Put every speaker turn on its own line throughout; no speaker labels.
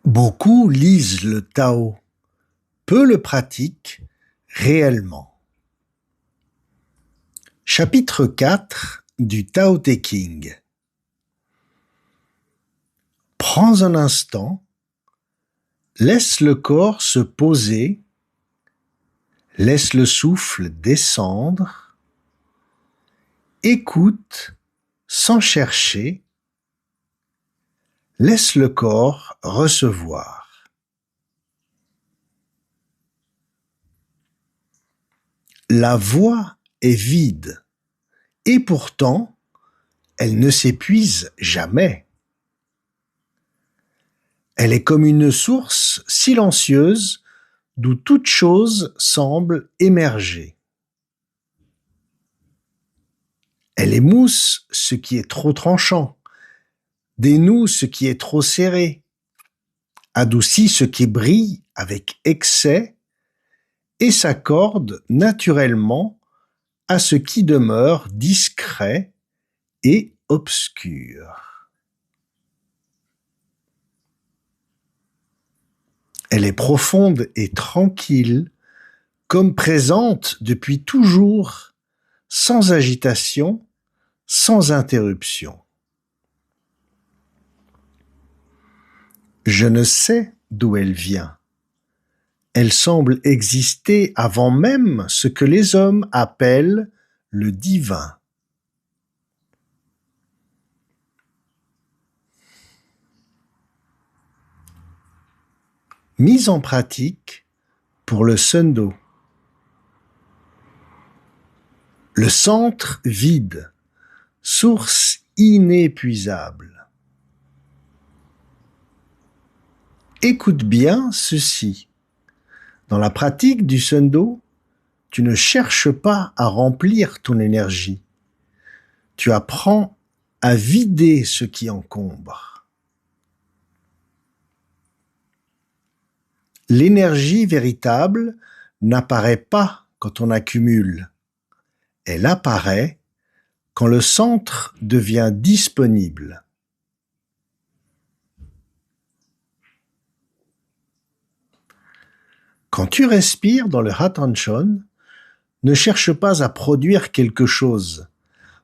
Beaucoup lisent le Tao, peu le pratiquent réellement. Chapitre 4 du Tao Te Ching. Prends un instant, laisse le corps se poser, laisse le souffle descendre, écoute sans chercher, laisse le corps recevoir. La voix est vide, et pourtant, elle ne s'épuise jamais. Elle est comme une source silencieuse d'où toute chose semble émerger. Elle émousse ce qui est trop tranchant, dénoue ce qui est trop serré, adoucit ce qui brille avec excès et s'accorde naturellement à ce qui demeure discret et obscur. Elle est profonde et tranquille, comme présente depuis toujours, sans agitation, sans interruption. Je ne sais d'où elle vient. Elle semble exister avant même ce que les hommes appellent le divin. Mise en pratique pour le Sendo. Le centre vide, source inépuisable. Écoute bien ceci. Dans la pratique du Sendo, tu ne cherches pas à remplir ton énergie. Tu apprends à vider ce qui encombre. L'énergie véritable n'apparaît pas quand on accumule. Elle apparaît quand le centre devient disponible. Quand tu respires dans le Hatanchon, ne cherche pas à produire quelque chose,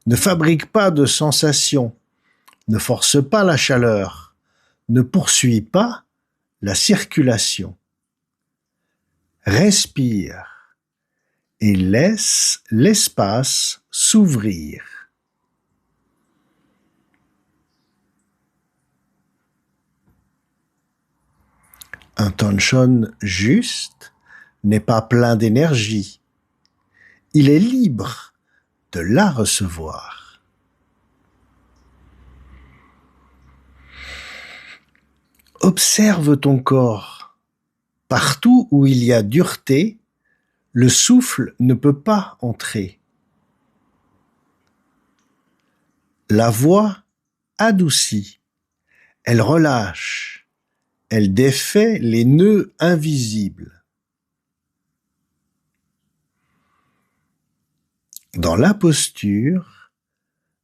ne fabrique pas de sensations, ne force pas la chaleur, ne poursuis pas la circulation. Respire et laisse l'espace s'ouvrir. Un Tanchon juste n'est pas plein d'énergie. Il est libre de la recevoir. Observe ton corps. Partout où il y a dureté, le souffle ne peut pas entrer. La voix adoucit, elle relâche, elle défait les nœuds invisibles. Dans la posture,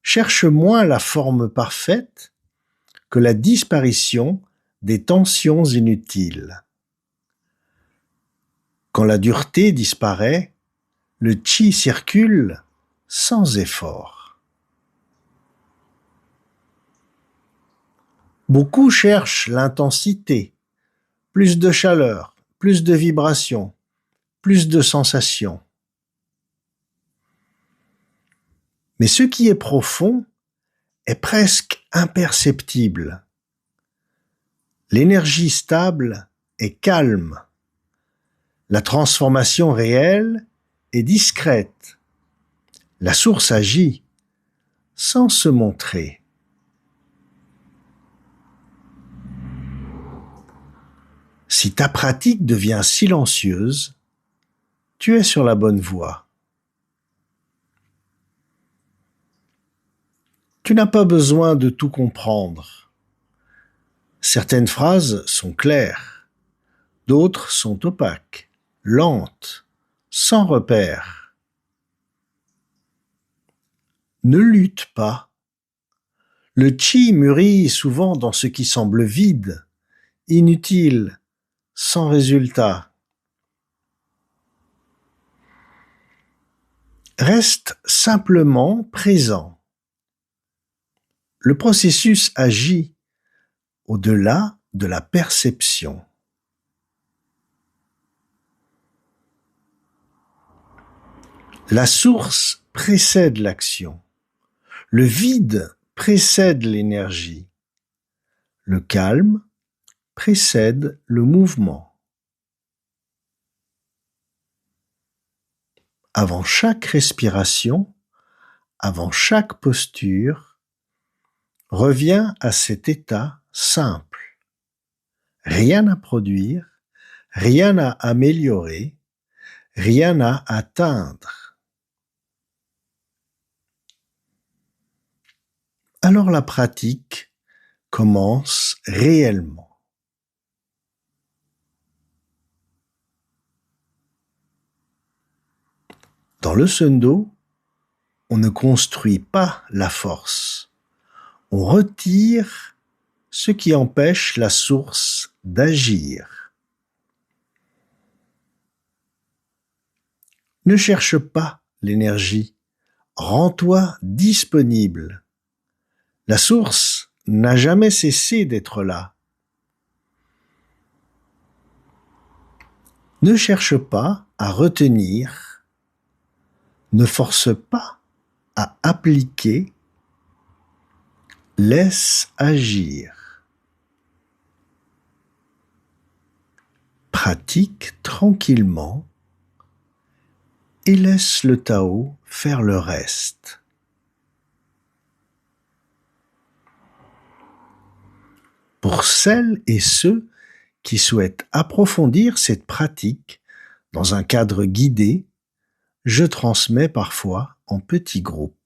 cherche moins la forme parfaite que la disparition des tensions inutiles. Quand la dureté disparaît, le chi circule sans effort. Beaucoup cherchent l'intensité, plus de chaleur, plus de vibrations, plus de sensations. Mais ce qui est profond est presque imperceptible. L'énergie stable est calme. La transformation réelle est discrète. La source agit sans se montrer. Si ta pratique devient silencieuse, tu es sur la bonne voie. Tu n'as pas besoin de tout comprendre. Certaines phrases sont claires, d'autres sont opaques, lentes, sans repère. Ne lutte pas. Le chi mûrit souvent dans ce qui semble vide. inutile, sans résultat. Reste simplement présent. Le processus agit au-delà de la perception. La source précède l'action. Le vide précède l'énergie. Le calme précède le mouvement. Avant chaque respiration, avant chaque posture, reviens à cet état simple. Rien à produire, rien à améliorer, rien à atteindre. Alors la pratique commence réellement. Dans le Sendo, on ne construit pas la force. On retire ce qui empêche la source d'agir. Ne cherche pas l'énergie. Rends-toi disponible. La source n'a jamais cessé d'être là. Ne cherche pas à retenir. Ne force pas à appliquer. Laisse agir. Pratique tranquillement et laisse le Tao faire le reste. Pour celles et ceux qui souhaitent approfondir cette pratique dans un cadre guidé, je transmets parfois en petits groupes.